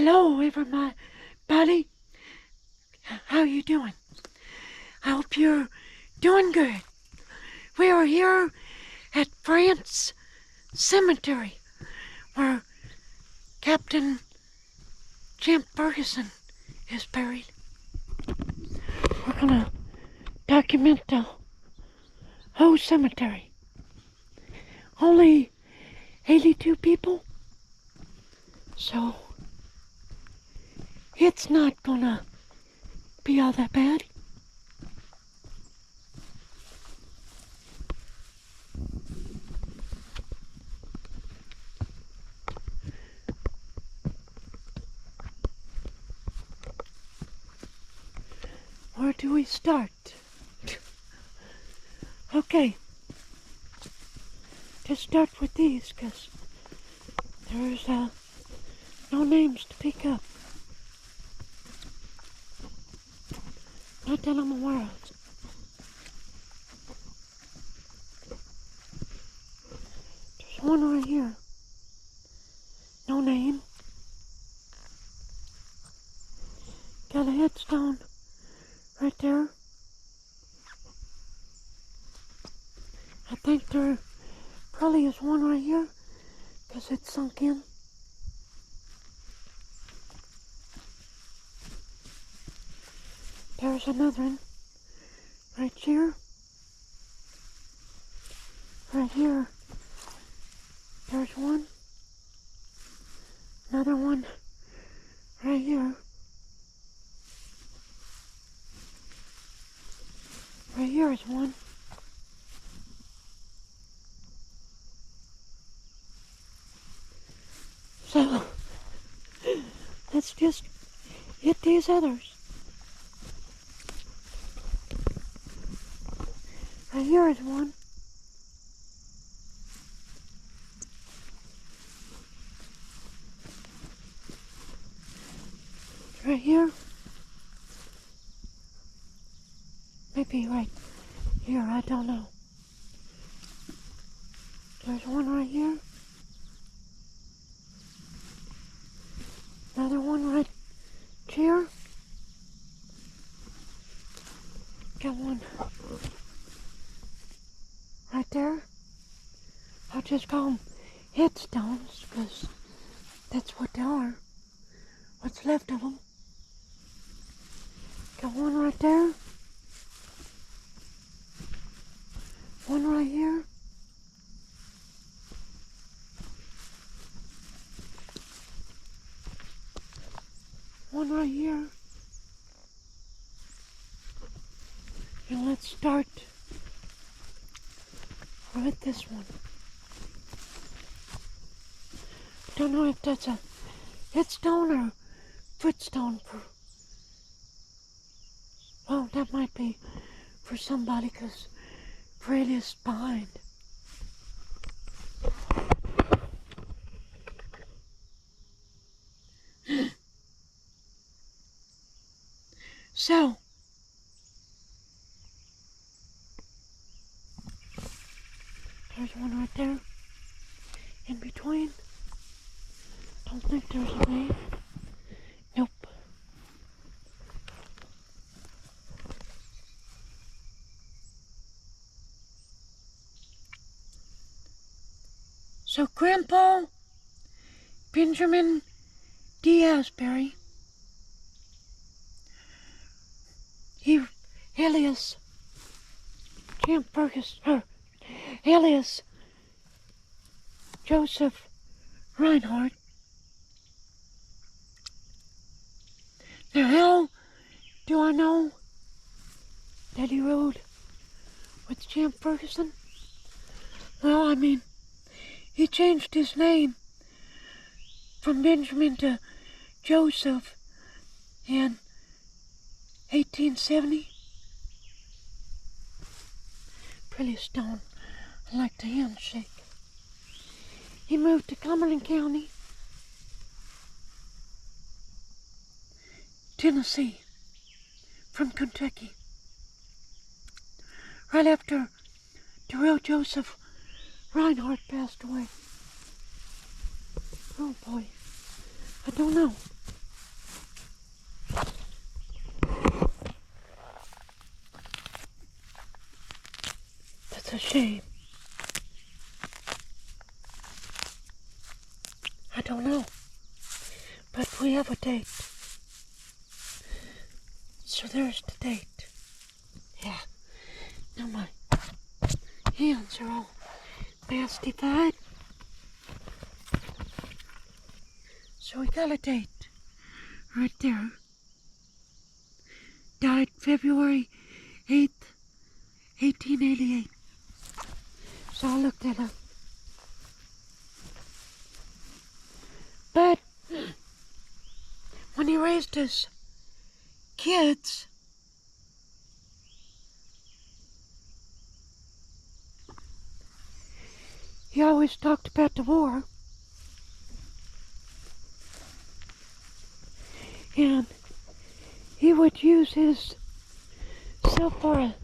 Hello, everybody. How you doing? I hope you're doing good. We are here at France Cemetery, where Captain Champ Ferguson is buried. We're gonna document the whole cemetery. Only 82 people, so it's not gonna be all that bad. Where do we start? Okay, just start with these, because there's no names to pick up. Not that I'm aware of. There's one right here. No name. Got a headstone right there. I think there probably is one right here, because it's sunk in. There's another one right here. Right here. There's one. Another one right here. Right here is one. So, let's just hit these others. Right here is one. Right here. Maybe right here, I don't know. There's one right here. Another one right here. Got one right there. I'll just call them headstones, because that's what they are. What's left of them. Got one right there. One right here. One right here. And let's start with this one. Don't know if that's a headstone or footstone for... Well, that might be for somebody, because Fred is behind. So, there's one right there. In between. Don't think there's a name. Nope. So Grandpa Benjamin Diasbury, he alias Champ Ferguson, alias Joseph Reinhardt. The hell do I know that he rode with Champ Ferguson? Well, I mean, he changed his name from Benjamin to Joseph in 1870. Pretty stone. I like the handshake. He moved to Cumberland County, Tennessee, from Kentucky, right after the real Joseph Reinhardt passed away. Oh boy, I don't know. It's a shame. I don't know. But we have a date. So there's the date. Yeah. Now my hands are all mastified. So we got a date. Right there. Died February 8th, 1888. So I looked that up. But when he raised his kids, he always talked about the war. And he would use his self for a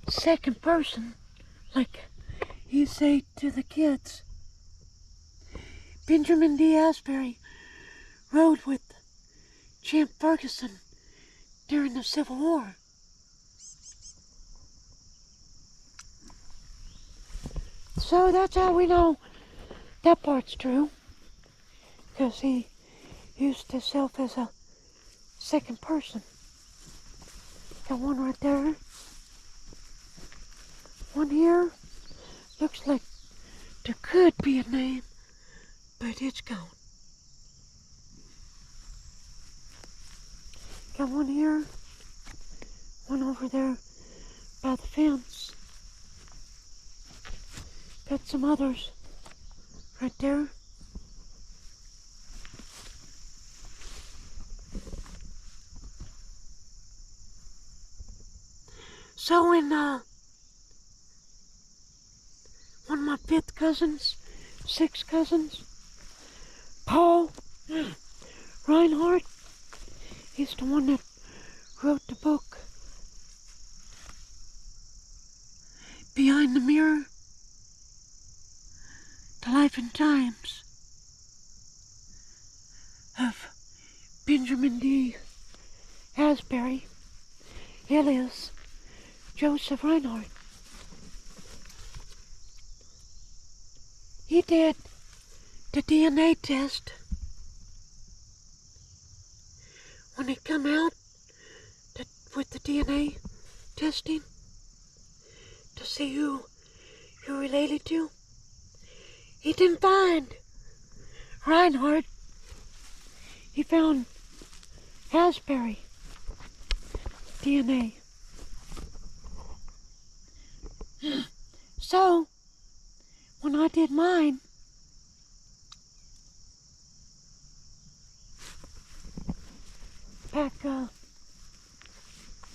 second person, like he'd say to the kids. Benjamin D. Asbury rode with Champ Ferguson during the Civil War. So that's how we know that part's true, because he used himself as a second person. Got one right there. One here. Looks like there could be a name, but it's gone. Got one here. One over there by the fence. Got some others right there. So when one of my sixth cousins, Paul Reinhardt, he's the one that wrote the book Behind the Mirror, The Life and Times of Benjamin D. Asbury, alias Joseph Reinhardt. He did the DNA test. When it come out with the DNA testing to see who you're related to, he didn't find Reinhardt. He found Asbury DNA. So, when I did mine, back, no,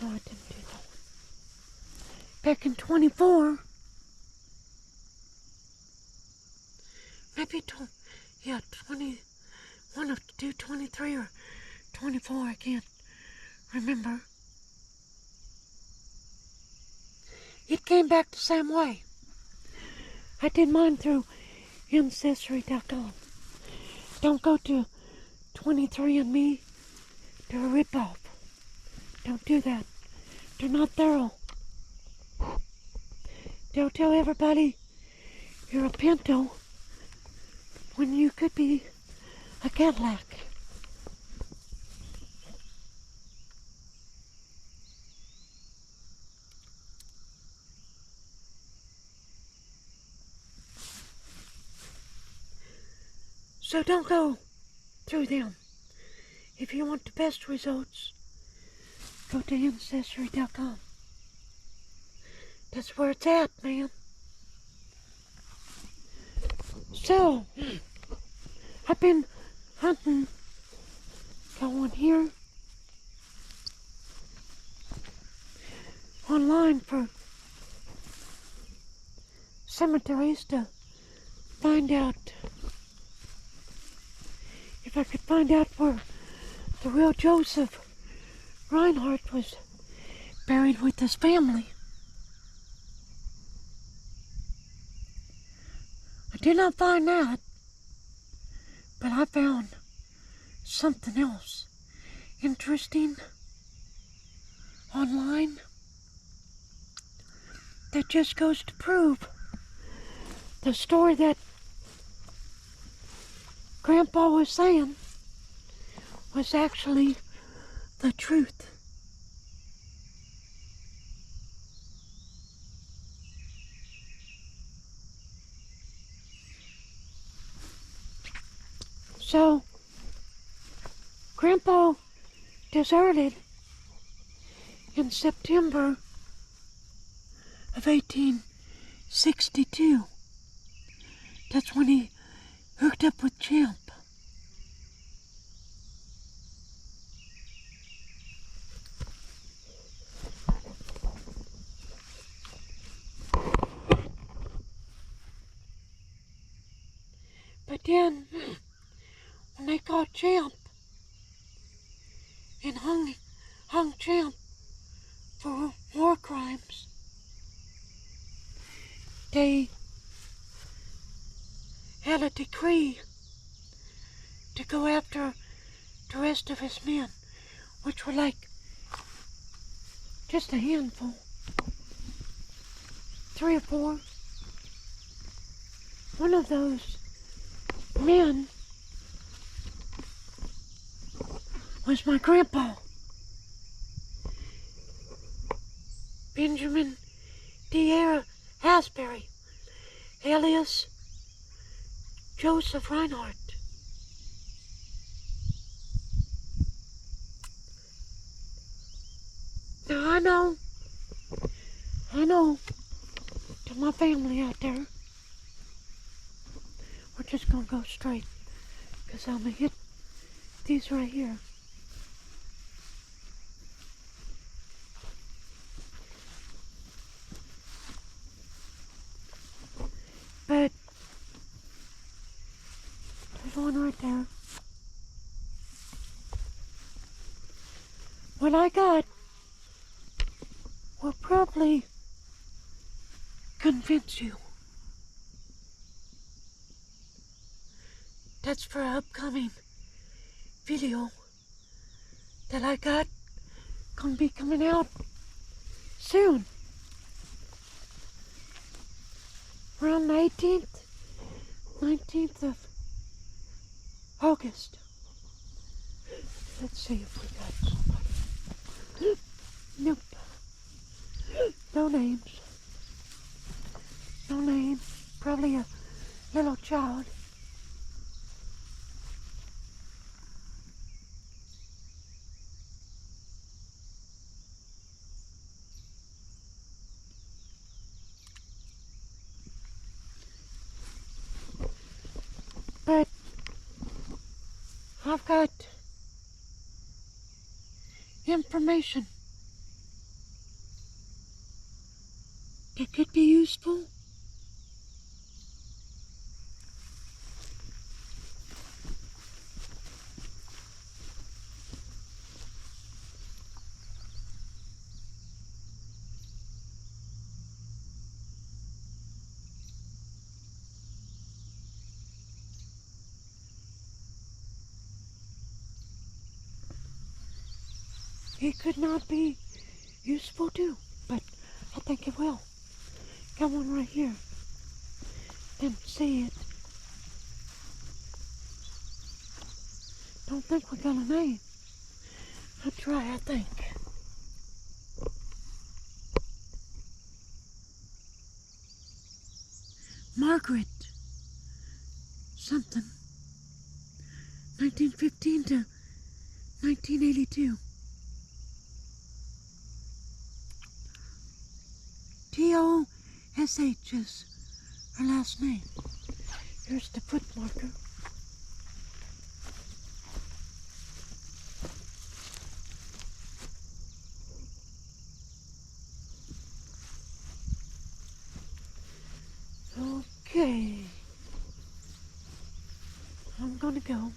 I didn't do that one. Back in 24, maybe, 20, one of the 23 or 24, I can't remember. It came back the same way. I did mine through Ancestry.com. Don't go to 23andMe. They're a ripoff. Don't do that. They're not thorough. They'll tell everybody you're a Pinto when you could be a Cadillac. So don't go through them. If you want the best results, go to Ancestry.com. That's where it's at, man. So, I've been hunting. Got one here. Online for cemeteries to find out if I could find out where the real Joseph Reinhardt was buried with his family. I did not find that, but I found something else interesting online. that just goes to prove the story that Grandpa was saying was actually the truth. So, Grandpa deserted in September of 1862. That's when he hooked up with Champ. But then, when they caught Champ and hung Champ for war crimes, they had a decree to go after the rest of his men, which were like just a handful, 3 or 4. One of those men was my grandpa, Benjamin D. Asbury, alias Joseph Reinhardt. Now I know, to my family out there, we're just gonna go straight, because I'm gonna hit these right here. But there's one right there. What I got will probably convince you. That's for an upcoming video that I got gonna be coming out soon. Around the 19th of August. Let's see if we got somebody. Nope. No names. No name. Probably a little child. But I've got information that could be useful. It could not be useful too, but I think it will. Got one right here. Didn't see it. Don't think we got a name. I'll try, I think. Margaret something. 1915 to 1982. T-O-S-H is her last name. Here's the foot marker. Okay. I'm gonna go.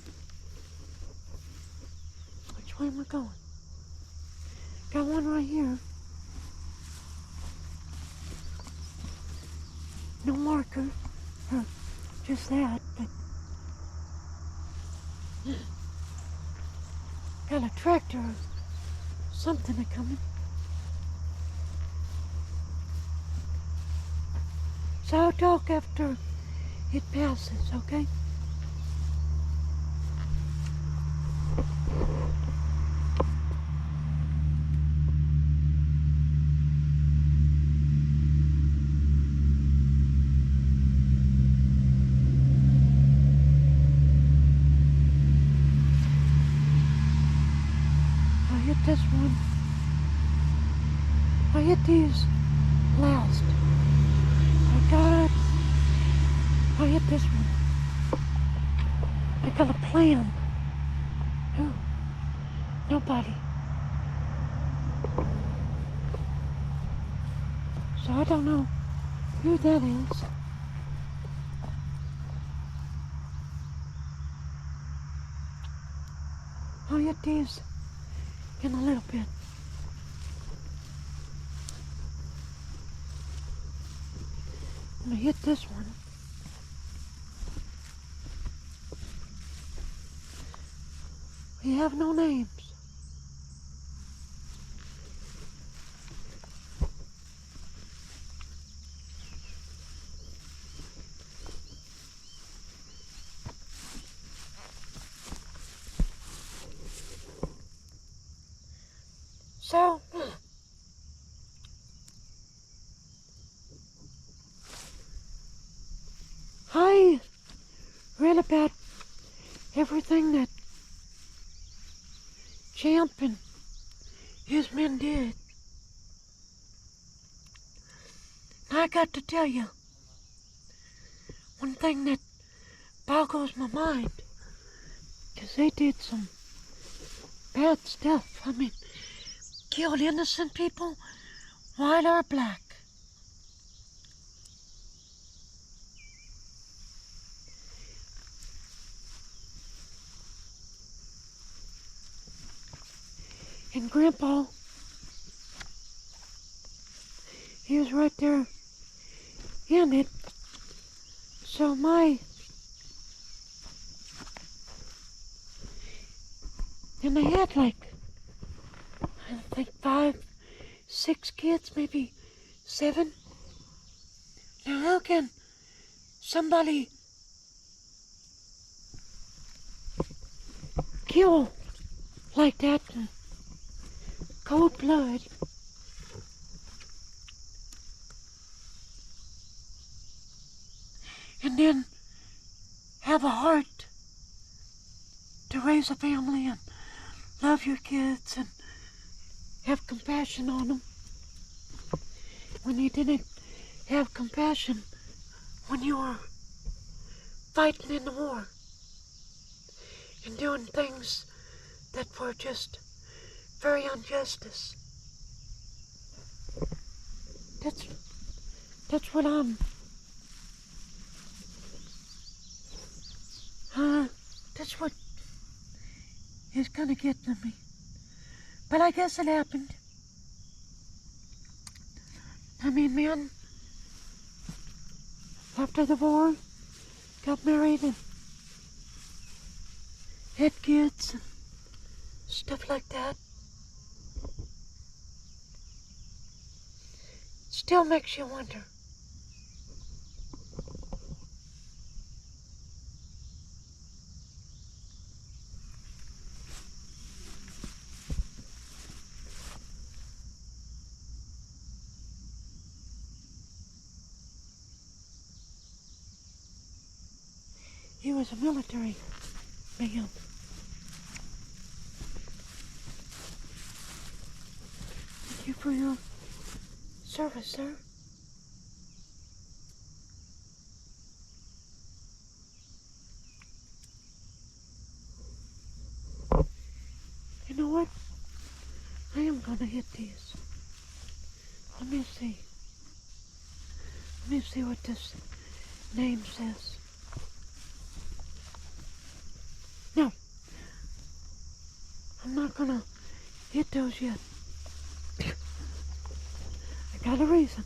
Which way am I going? Got one right here. No marker, or just that, but got a tractor or something a coming. So I'll talk after it passes, okay? I'll hit this one. I'll hit these last. I got it. I'll hit this one. I got a plan. Who? Nobody. So I don't know who that is. I'll hit these in a little bit. I'm gonna hit this one. We have no names. So, I read about everything that Champ and his men did. And I got to tell you, one thing that boggles my mind, because they did some bad stuff. I mean, killed innocent people, white or black. And Grandpa, he was right there in it. So and they had like, I think 5, 6 kids, maybe 7. Now how can somebody kill like that in cold blood? And then have a heart to raise a family and love your kids and have compassion on them when you didn't have compassion when you were fighting in the war and doing things that were just very injustice. That's what that's what is gonna get to me. But I guess it happened. I mean, men, after the war, got married and had kids and stuff like that. Still makes you wonder. He was a military man. Thank you for your service, sir. You know what? I am gonna hit these. Let me see. Let me see what this name says. No. I'm not gonna hit those yet. I got a reason.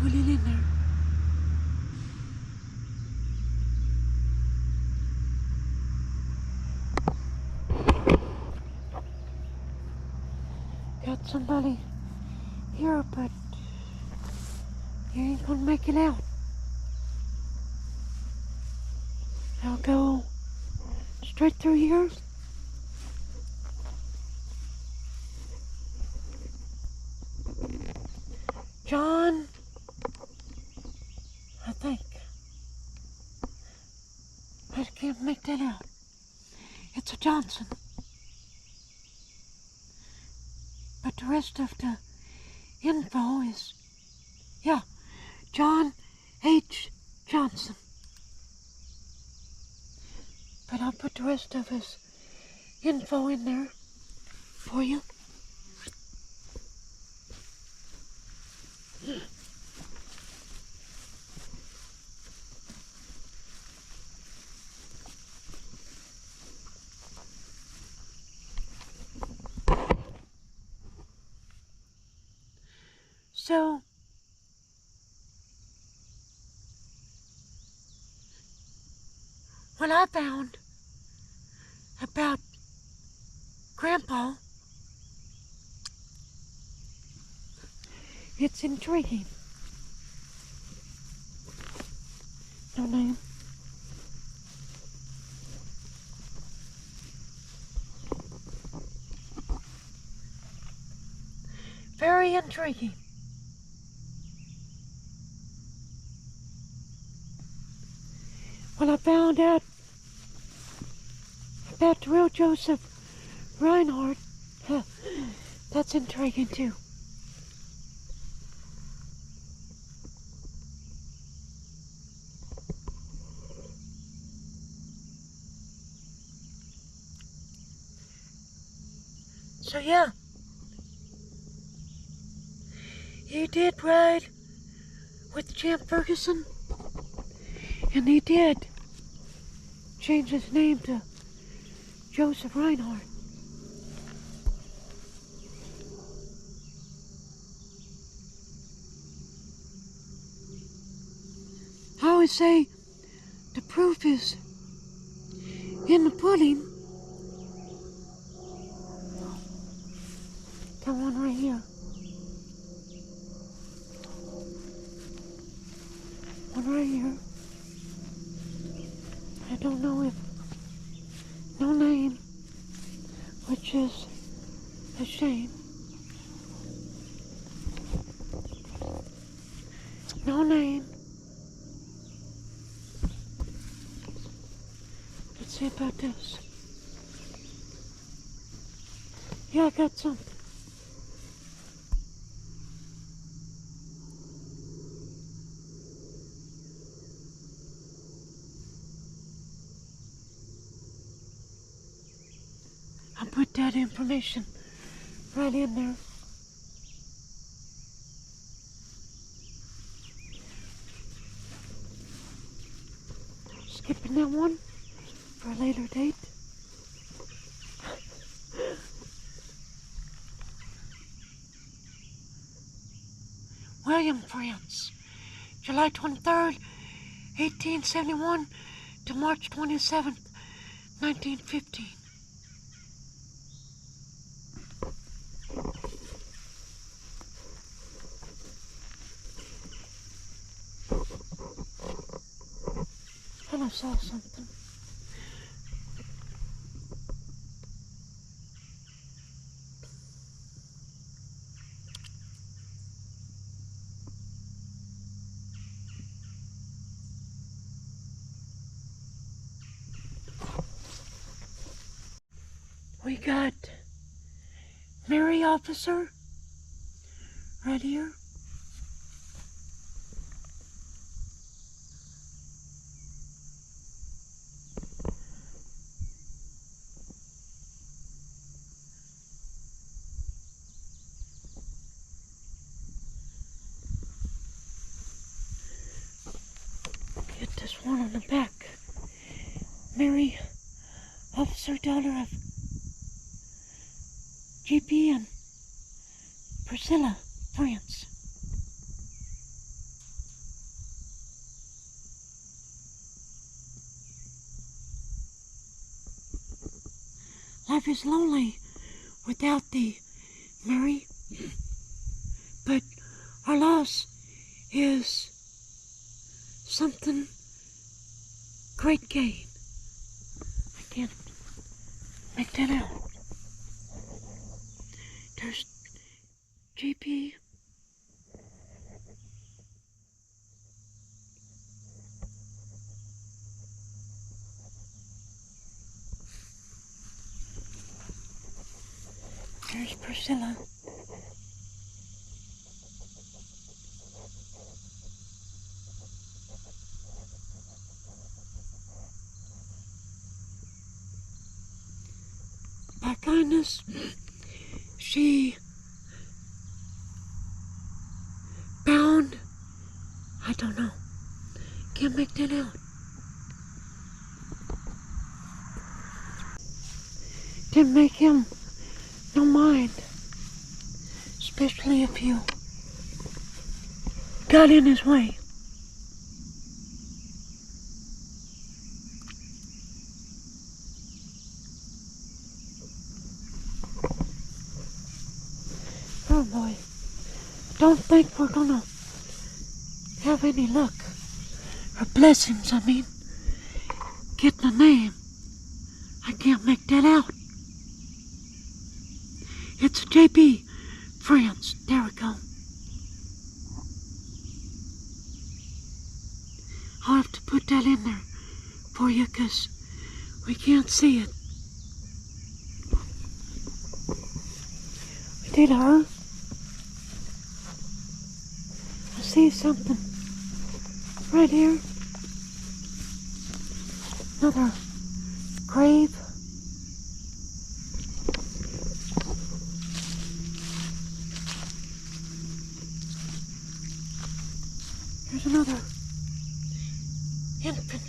put it in there. Got somebody here, but you ain't gonna make it out. I'll go straight through here. John, I think. I can't make that out. It's a Johnson. But the rest of the info is, yeah, John H. Johnson. But I'll put the rest of his info in there for you. So, what I found about Grandpa, it's intriguing. No name. Very intriguing. When I found out about the real Joseph Reinhardt, that's intriguing too. So yeah, he did ride with Champ Ferguson, and he did change his name to Joseph Reinhardt. I always say the proof is in the pudding. Got one right here. One right here. I don't know if, no name, which is a shame. No name. Let's see about this. Yeah, I got something. I'll put that information right in there. Skipping that one for a later date. William France, July 23rd, 1871 to March 27th, 1915. And I saw something. We got Mary Officer right here. Get this one on the back. Mary Officer, daughter of GP and Priscilla France. Life is lonely without thee, Mary. But our loss is something great gain. I can't make that out. There's JP. There's Priscilla. By kindness, she bound, I don't know, can't make that out. Didn't make him no mind, especially if you got in his way. Oh boy, don't think we're gonna have any luck, or blessings, I mean. Get the name. I can't make that out. It's JP France. There we go. I'll have to put that in there for you because we can't see it. We did her. I see something right here. Another grave. Here's another infant.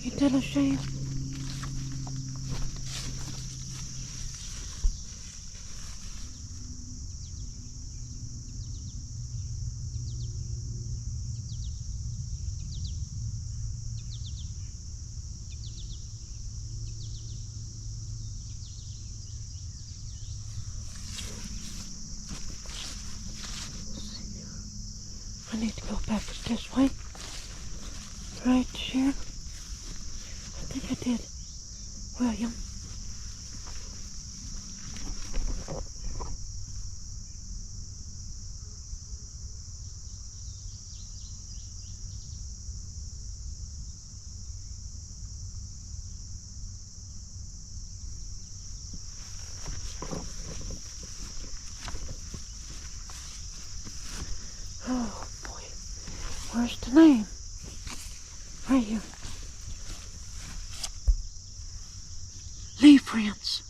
You tell a shame. I need to go back this way. Right here. I think I did. William. Oh boy. Where's the name? Right here. Lee France.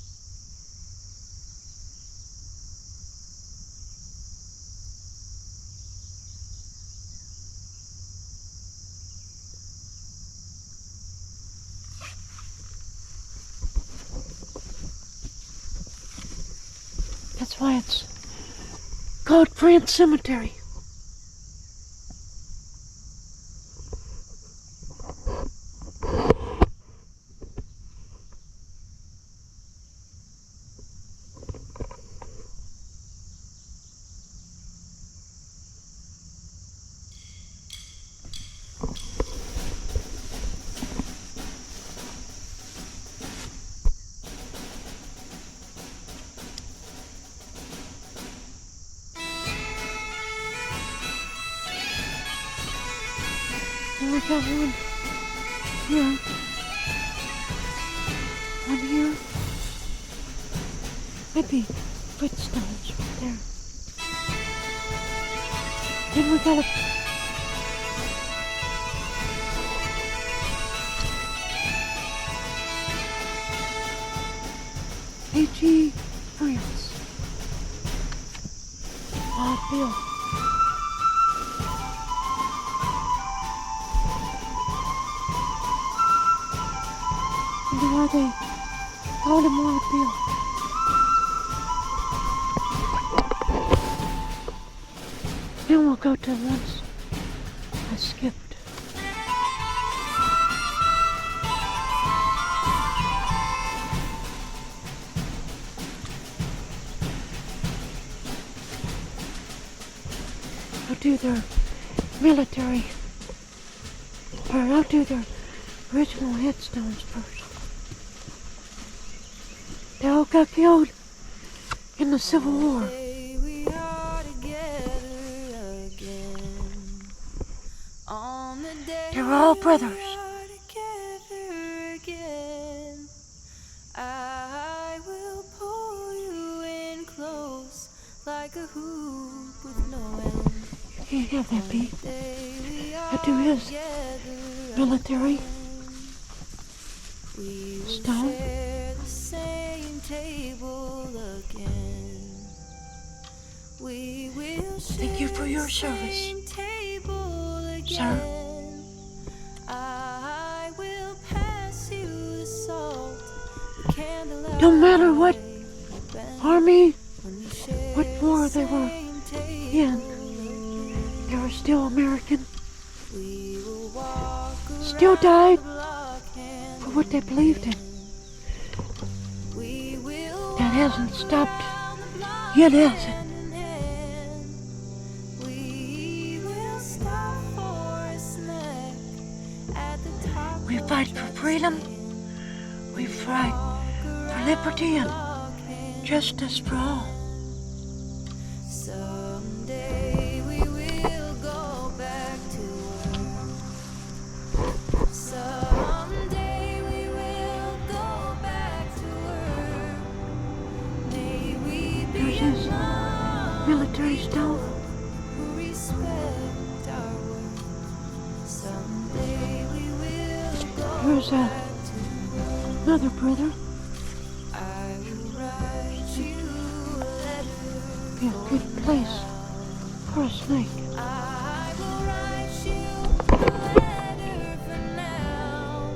That's why it's called France Cemetery. And we got one here. One here. Maybe footstones right there. Then we got a H.E. France. Wild Bill. Why they called him Wild Bill. Then we'll go to the ones I skipped. I'll do their military, or I'll do their original headstones first. They all got killed in the Civil War. They were all brothers. I will pull you in close like a hoop with no end. You can't have that, Pete. I do his military stone. The same table again. We will Thank you for your service, sir. I will pass you the salt, the candlelight. Don't matter what army, what war they were in, they were still American. Still died for what they believed in. That hasn't stopped yet, has it? We fight for freedom. We fight for liberty and justice for all. Someday we will go back to work. Someday we will go back to work. May we be Here's his military stone. who respect our work. Someday we will go Here's back another brother. I will write you a letter. Be a good place for a snake. I will write you a letter for now.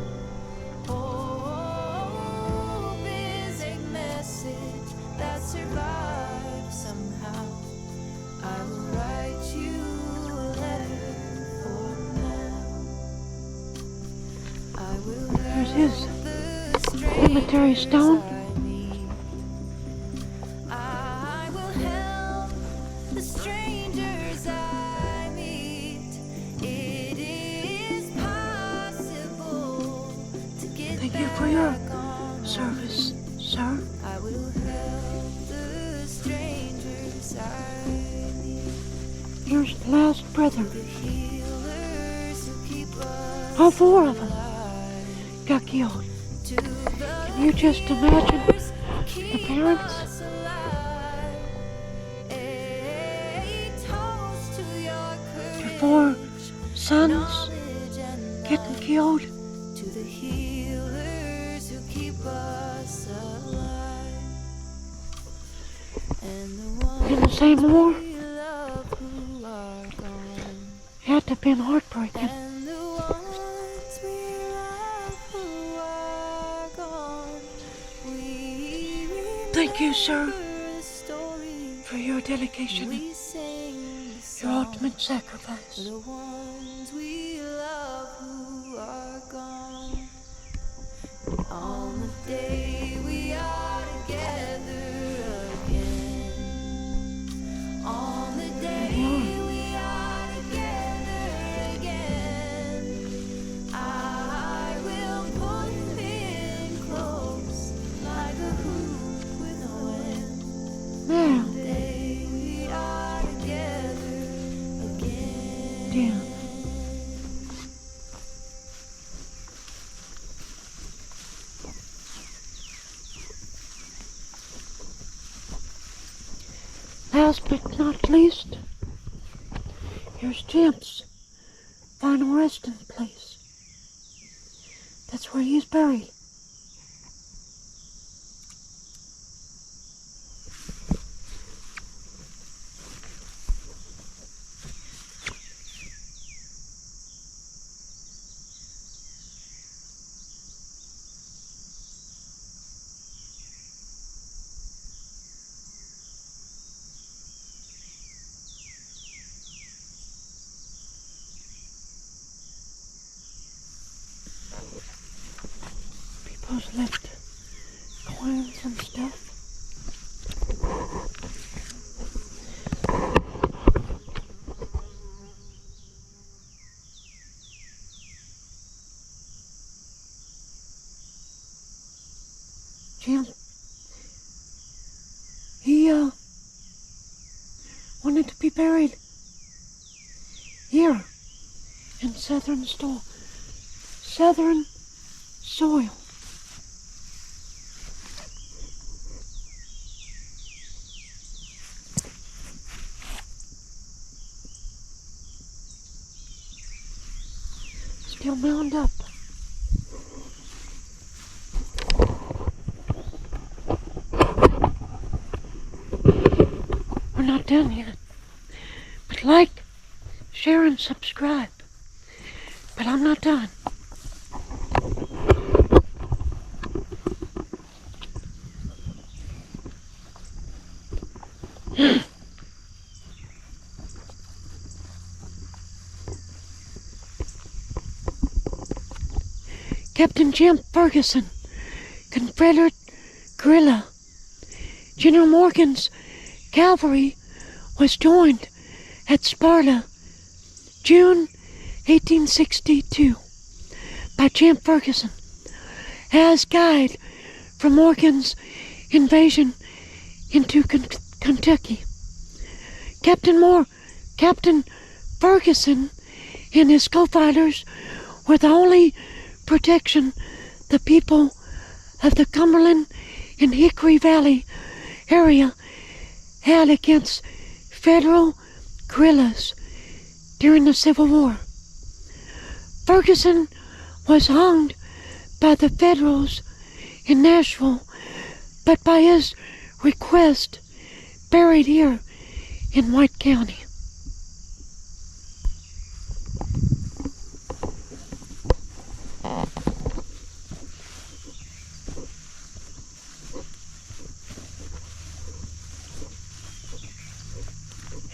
Hope is a message that survives somehow. I will write you a letter for now. I will Here's his the military stone. I will help the strangers I meet. It is possible to get Thank you for your back on. service, sir. I will help the strangers I meet. Here's the last brother. The healers who keep us All four of them alive. got killed. To the Can you just imagine the parents? us alive. A toast to your Their four courage, sons knowledge, and getting light. killed. To the healers who keep us alive. And the ones In the same war. we love who are gone. Had to have been heartbreaking. And the ones we love who are gone. We Thank you, sir, remember the stories for your dedication, we sing, the your songs ultimate for sacrifice. the ones we love who are gone. On the day we are together again. On the day we are together again. I will pull you in close like a hoop with no end. Now, The day we are together again. damn. Last but not least, here's Champ's final resting place. That's where he's buried. People's left coins and stuff. wanted to be buried here in southern soil. Still bound up. We're not done yet. But like, share, and subscribe. But I'm not done. Captain Champ Ferguson, Confederate guerrilla. General Morgan's cavalry was joined at Sparta, June 1862, by Champ Ferguson as guide for Morgan's invasion into Kentucky. Captain Ferguson and his co-fighters were the only protection the people of the Cumberland and Hickory Valley area had against federal guerrillas during the Civil War. Ferguson was hanged by the Federals in Nashville, but by his request buried here in White County.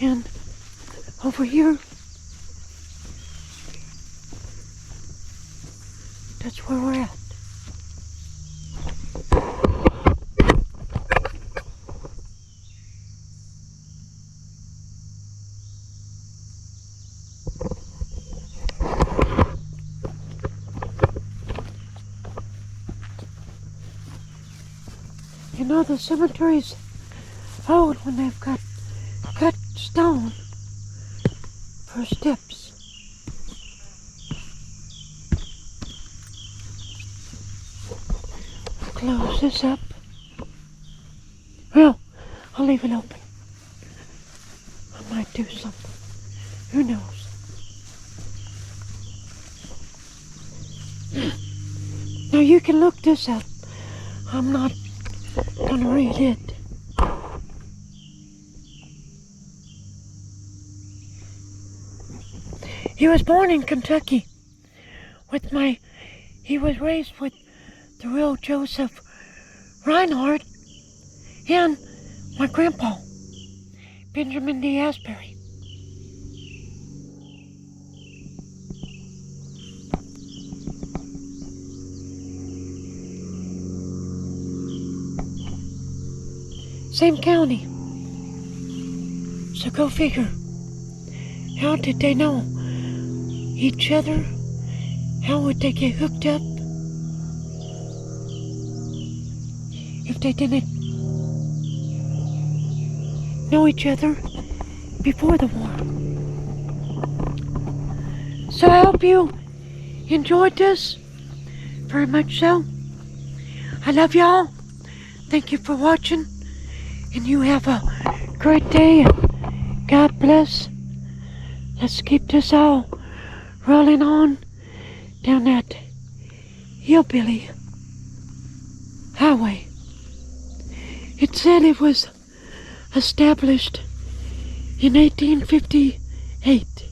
And over here, that's where we're at. You know, the cemetery's old when they've got cut stone for steps. Close this up. Well, I'll leave it open. I might do something. Who knows? Now you can look this up. I'm not gonna read it. He was born in Kentucky he was raised with the real Joseph Reinhardt and my grandpa, Benjamin D. Asbury. Same county. So go figure. How did they know each other? How would they get hooked up if they didn't know each other before the war? So I hope you enjoyed this, very much so. I love y'all. Thank you for watching, and you have a great day. God bless. Let's keep this all rolling on down that hillbilly highway. It said it was established in 1858.